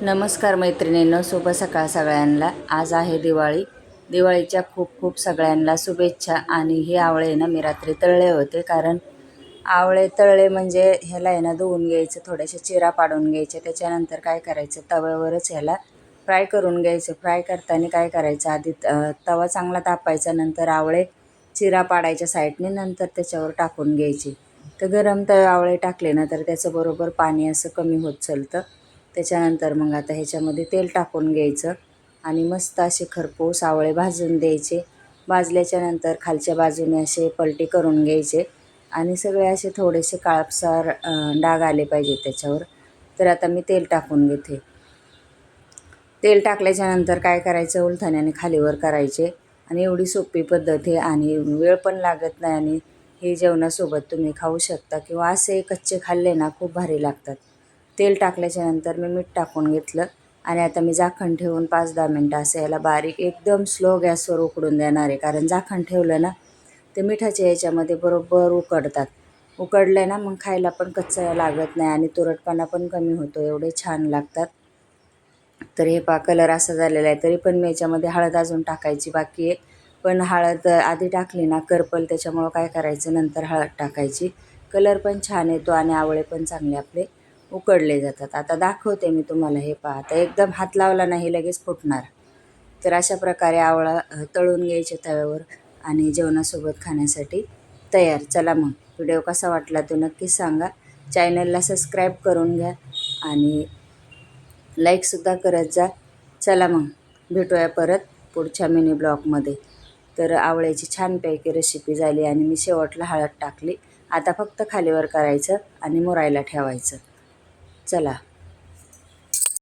नमस्कार मैत्रिणींनो, शुभ सकाळ सगळ्यांना। आज आहे दिवाळी। दिवाळीच्या खूप खूप सगळ्यांना शुभेच्छा। आणि हे आवळे ना मी रात्री तळले होते, कारण आवळे तळले म्हणजे ह्याला आहे ना धुवून घ्यायचं, थोड्याशा चिरा पाडून घ्यायचे, त्याच्यानंतर काय करायचं तव्यावरच ह्याला फ्राय करून घ्यायचं। फ्राय करताना काय करायचं, आधी तवा चांगला तापायचा, नंतर आवळे चिरा पाडायच्या साईडने, नंतर त्याच्यावर टाकून घ्यायचे। तर गरम आवळे टाकले ना तर त्याचं बरोबर पाणी असं कमी होत चालतं। त्याच्यानंतर मग आता ह्याच्यामध्ये तेल टाकून घ्यायचं आणि मस्त असे खरपूस आवळे भाजून द्यायचे। भाजल्याच्यानंतर खालच्या बाजूने असे पलटी करून घ्यायचे आणि सगळे असे थोडेसे काळपसार डाग आले पाहिजे त्याच्यावर। तर आता मी तेल टाकून घेते। तेल टाकल्याच्यानंतर काय करायचं, उलथण्याने खालीवर करायचे। आणि एवढी सोपी पद्धत आहे आणि वेळ पण लागत नाही, आणि हे जेवणासोबत तुम्ही खाऊ शकता किंवा असे कच्चे खाल्ले ना खूप भारी लागतात। तेल टाकल्याच्यानंतर मी मीठ टाकून घेतलं आणि आता मी झाकण ठेवून 5-10 मिनटं असं याला बारीक एकदम स्लो गॅसवर उकडून देणार आहे, कारण झाकण ठेवलं ना ते मिठाच्या याच्यामध्ये बरोबर उकडतात। उकडले ना मग खायला पण कच्चा लागत नाही आणि तुरटपणा पण कमी होतो, एवढे छान लागतात। तर हे कलर असा झालेला आहे, तरी पण मी याच्यामध्ये हळद अजून टाकायची बाकी आहे, पण हळद आधी टाकली ना करपल, त्याच्यामुळं काय करायचं नंतर हळद टाकायची। कलर पण छान येतो आणि आवळे पण चांगले आपले उकडले जातात। आता दाखवते मी तुम्हाला, हे पहा, आता एकदम हात लावला नाही लगेच फुटणार। तर अशा प्रकारे आवळा तळून घ्यायचे तव्यावर आणि जेवणासोबत खाण्यासाठी तयार। चला मग, व्हिडिओ कसा वाटला तो नक्कीच सांगा। चॅनलला सबस्क्राईब करून घ्या आणि लाईकसुद्धा करत जा। चला मग, भेटूया परत पुढच्या मिनी ब्लॉगमध्ये। तर आवळ्याची छानपैकी रेसिपी झाली आणि मी शेवटला हळद टाकली। आता फक्त खालीवर करायचं आणि मुरायला ठेवायचं। चला।